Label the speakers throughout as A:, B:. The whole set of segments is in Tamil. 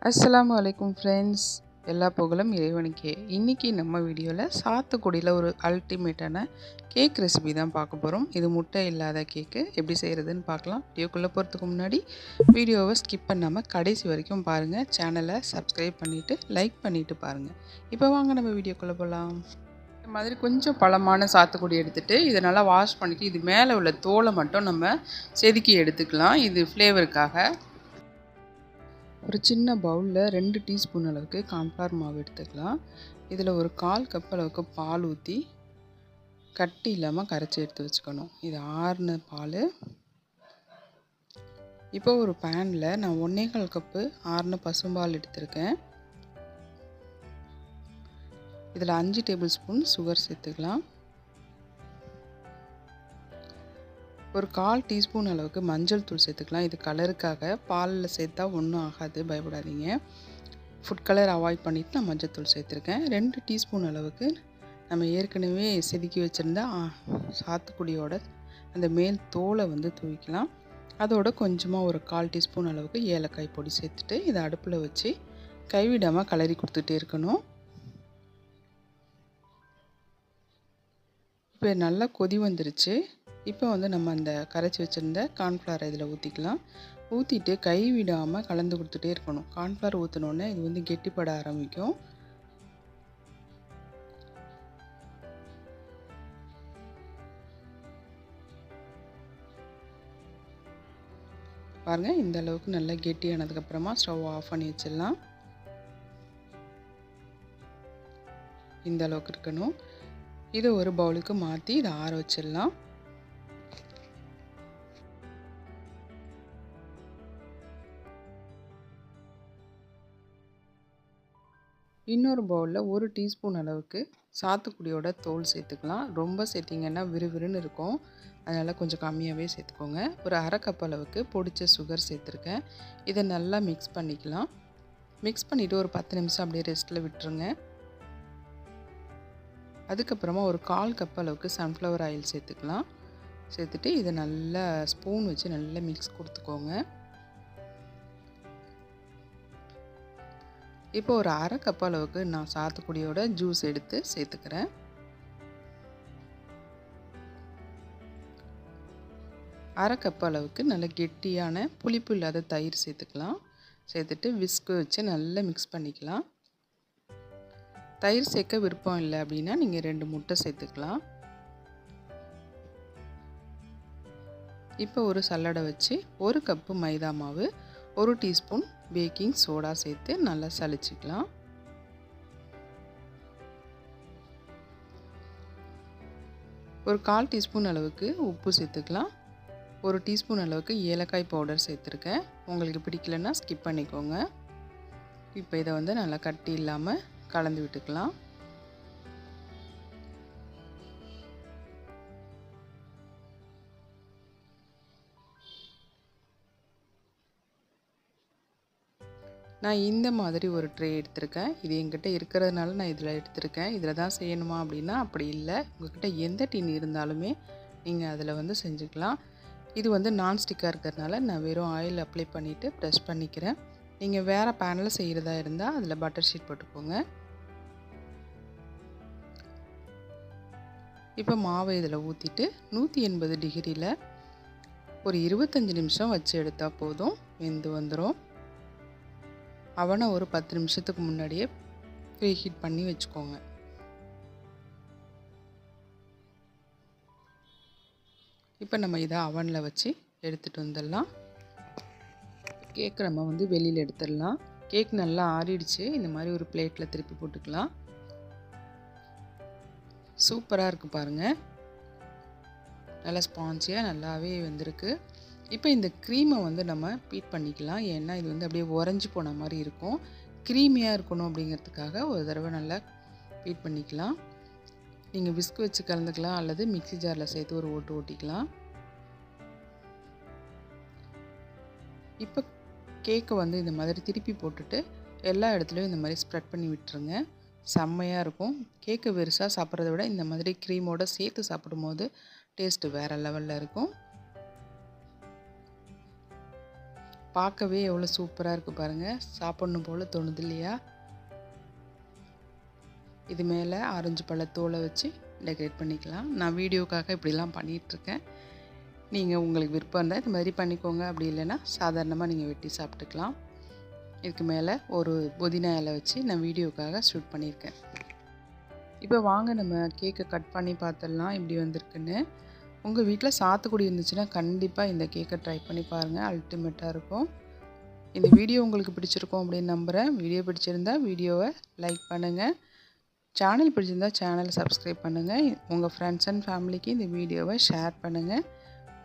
A: அஸ்ஸலாமு அலைக்கும் ஃப்ரெண்ட்ஸ், எல்லா புகழும் இறைவனுக்கே. இன்றைக்கி நம்ம வீடியோவில் சாத்துக்குடியில் ஒரு அல்டிமேட்டான கேக் ரெசிபி தான் பார்க்க போகிறோம். இது முட்டை இல்லாத கேக்கு எப்படி செய்கிறதுன்னு பார்க்கலாம். வீடியோக்குள்ளே போகிறதுக்கு முன்னாடி வீடியோவை ஸ்கிப் பண்ணாமல் கடைசி வரைக்கும் பாருங்கள். சேனலை சப்ஸ்கிரைப் பண்ணிவிட்டு லைக் பண்ணிவிட்டு பாருங்கள். இப்போ வாங்க நம்ம வீடியோக்குள்ளே போகலாம். இந்த மாதிரி கொஞ்சம் பழமான சாத்துக்குடி எடுத்துகிட்டு இதை நல்லா வாஷ் பண்ணிவிட்டு இது மேலே உள்ள தோலை மட்டும் நம்ம செதுக்கி எடுத்துக்கலாம். இது ஃப்ளேவருக்காக. ஒரு சின்ன பவுலில் 2 டீஸ்பூன் அளவுக்கு கார்ன்ஃப்ளவர் மாவு எடுத்துக்கலாம். இதில் ஒரு 1/4 கப் அளவுக்கு பால் ஊற்றி கட்டி இல்லாமல் கரைச்சி எடுத்து வச்சுக்கணும். இது ஆறின பால். இப்போ ஒரு பேனில் நான் 1/4 கப்பு ஆறின பசும்பால் எடுத்திருக்கேன். இதில் 5 டேபிள் ஸ்பூன் சுகர் சேர்த்துக்கலாம். ஒரு 1/4 டீஸ்பூன் அளவுக்கு மஞ்சள் தூள் சேர்த்துக்கலாம். இது கலருக்காக, பாலில் சேர்த்தா ஒன்றும் ஆகாது, பயப்படாதீங்க. ஃபுட் கலர் அவாய்ட் பண்ணிவிட்டு நான் மஞ்சள் தூள் சேர்த்துருக்கேன். 2 டீஸ்பூன் அளவுக்கு நம்ம ஏற்கனவே செதுக்கி வச்சுருந்த சாத்துக்குடியோட அந்த மேல் தோலை தூவிக்கலாம். அதோட கொஞ்சமாக ஒரு 1/4 டீஸ்பூன் அளவுக்கு ஏலக்காய் பொடி சேர்த்துட்டு இதை அடுப்பில் வச்சு கைவிடாமல் கலரி கொடுத்துட்டே இருக்கணும். இப்போ நல்லா கொதி வந்துருச்சு. இப்போ நம்ம அந்த கரைச்சி வச்சுருந்த கார்ன்ஃப்ளவரை இதில் ஊற்றிக்கலாம். ஊற்றிட்டு கை விடாமல் கலந்து கொடுத்துட்டே இருக்கணும். கார்ன்ஃப்ளவர் ஊற்றினோடனே இது கெட்டிப்பட ஆரம்பிக்கும். பாருங்கள், இந்த அளவுக்கு நல்லா கெட்டியானதுக்கப்புறமா ஸ்டவ் ஆஃப் பண்ணி வச்சிடலாம். இந்த அளவுக்கு இருக்கணும். இதை ஒரு பவுலுக்கு மாற்றி இதை ஆற வச்சிடலாம். இன்னொரு பவுலில் 1 டீஸ்பூன் அளவுக்கு சாத்துக்குடியோட தோல் சேர்த்துக்கலாம். ரொம்ப சேர்த்திங்கன்னா விறுவிறுன்னு இருக்கும், அதனால் கொஞ்சம் கம்மியாகவே சேர்த்துக்கோங்க. ஒரு 1/2 கப் அளவுக்கு பொடிச்ச சுகர் சேர்த்துருக்கேன். இதை நல்லா மிக்ஸ் பண்ணிக்கலாம். மிக்ஸ் பண்ணிவிட்டு ஒரு 10 நிமிஷம் அப்படியே ரெஸ்ட்டில் விட்டுருங்க. அதுக்கப்புறமா ஒரு 1/4 கப் அளவுக்கு சன்ஃப்ளவர் ஆயில் சேர்த்துக்கலாம். சேர்த்துட்டு இதை நல்லா ஸ்பூன் வச்சு நல்லா மிக்ஸ் கொடுத்துக்கோங்க. இப்போ ஒரு 1/2 கப் அளவுக்கு நான் சாத்துக்குடியோட ஜூஸ் எடுத்து சேர்த்துக்கிறேன். அரை கப் அளவுக்கு நல்ல கெட்டியான புளிப்பு இல்லாத தயிர் சேர்த்துக்கலாம். சேர்த்துட்டு விஸ்கு வச்சு நல்லா மிக்ஸ் பண்ணிக்கலாம். தயிர் சேர்க்க விருப்பம் இல்லை அப்படின்னா நீங்கள் 2 முட்டை சேர்த்துக்கலாம். இப்போ ஒரு சல்லடை வச்சு 1 கப்பு மைதா மாவு, 1 டீஸ்பூன் பேக்கிங் சோடா சேர்த்து நல்லா சலிச்சிக்கலாம். ஒரு 1/4 டீஸ்பூன் அளவுக்கு உப்பு சேர்த்துக்கலாம். 1 டீஸ்பூன் அளவுக்கு ஏலக்காய் பவுடர் சேர்த்துருக்கேன். உங்களுக்கு பிடிக்கலன்னா ஸ்கிப் பண்ணிக்கோங்க. இப்போ இதை நல்லா கட்டி இல்லாமல் கலந்து விட்டுக்கலாம். நான் இந்த மாதிரி ஒரு ட்ரே எடுத்திருக்கேன். இது என்கிட்ட இருக்கிறதுனால நான் இதில் எடுத்திருக்கேன். இதில் தான் செய்யணுமா அப்படின்னா அப்படி இல்லை. உங்கள்கிட்ட எந்த டின் இருந்தாலுமே நீங்கள் அதில் செஞ்சுக்கலாம். இது நான்ஸ்டிக்காக இருக்கிறதுனால நான் வெறும் ஆயில் அப்ளை பண்ணிவிட்டு ப்ரெஸ் பண்ணிக்கிறேன். நீங்கள் வேறு பேனில் செய்கிறதா இருந்தால் அதில் பட்டர் ஷீட் போட்டுக்கோங்க. இப்போ மாவை இதில் ஊற்றிட்டு 180 டிகிரியில் ஒரு 25 நிமிஷம் வச்சு எடுத்தால் போதும், வெந்து வந்துடும். அவனை ஒரு 10 நிமிஷத்துக்கு முன்னாடியே ப்ரீ ஹீட் பண்ணி வச்சுக்கோங்க. இப்போ நம்ம இதை அவனில் வச்சு எடுத்துகிட்டு வந்துடலாம். கேக் நம்ம வெளியில் எடுத்துடலாம். கேக் நல்லா ஆறிடுச்சு. இந்த மாதிரி ஒரு பிளேட்டில் திருப்பி போட்டுக்கலாம். சூப்பராக இருக்குது பாருங்கள், நல்லா ஸ்பான்ஜியாக நல்லாவே வந்திருக்கு. இப்போ இந்த க்ரீமை நம்ம பீட் பண்ணிக்கலாம். ஏன்னா இது அப்படியே உறைஞ்சி போன மாதிரி இருக்கும். க்ரீமியாக இருக்கணும் அப்படிங்கிறதுக்காக ஒரு தடவை நல்லா பீட் பண்ணிக்கலாம். நீங்கள் விஸ்க் வச்சு கலந்துக்கலாம் அல்லது மிக்ஸி ஜாரில் சேர்த்து ஒரு ஓட்டு ஓட்டிக்கலாம். இப்போ கேக்கை இந்த மாதிரி திருப்பி போட்டுட்டு எல்லா இடத்துலையும் இந்த மாதிரி ஸ்ப்ரெட் பண்ணி விட்டுருங்க. செம்மையாக இருக்கும். கேக்கு பெருசாக சாப்பிட்றத விட இந்த மாதிரி க்ரீமோடு சேர்த்து சாப்பிடும்போது டேஸ்ட்டு வேறு லெவலில் இருக்கும். பார்க்கவே எவ்வளோ சூப்பராக இருக்குது பாருங்கள். சாப்பிட்ணும் போல் தோணுது இல்லையா? இது மேலே ஆரஞ்சு பழத்தோலை வச்சு டெக்கரேட் பண்ணிக்கலாம். நான் வீடியோக்காக இப்படிலாம் பண்ணிகிட்ருக்கேன். நீங்கள் உங்களுக்கு விருப்பம் இருந்தால் இது மாதிரி பண்ணிக்கோங்க. அப்படி இல்லைன்னா சாதாரணமாக நீங்கள் வெட்டி சாப்பிட்டுக்கலாம். இதுக்கு மேலே ஒரு புதினா இலை வச்சு நான் வீடியோக்காக ஷூட் பண்ணியிருக்கேன். இப்போ வாங்க நம்ம கேக்கை கட் பண்ணி பார்த்துடலாம் எப்படி வந்திருக்குன்னு. உங்கள் வீட்டில் சாத்துக்குடி இருந்துச்சுன்னா கண்டிப்பாக இந்த கேக்கை ட்ரை பண்ணி பாருங்கள். அல்டிமேட்டாக இருக்கும். இந்த வீடியோ உங்களுக்கு பிடிச்சிருக்கும் அப்படின்னு நம்புகிறேன். வீடியோ பிடிச்சிருந்தா வீடியோவை லைக் பண்ணுங்கள். சேனல் பிடிச்சிருந்தா சேனலை சப்ஸ்கிரைப் பண்ணுங்கள். உங்கள் ஃப்ரெண்ட்ஸ் அண்ட் ஃபேமிலிக்கு இந்த வீடியோவை ஷேர் பண்ணுங்கள்.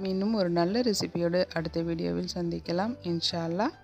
A: மீண்டும் ஒரு நல்ல ரெசிபியோடு அடுத்த வீடியோவில் சந்திக்கலாம். இன்ஷா அல்லாஹ்.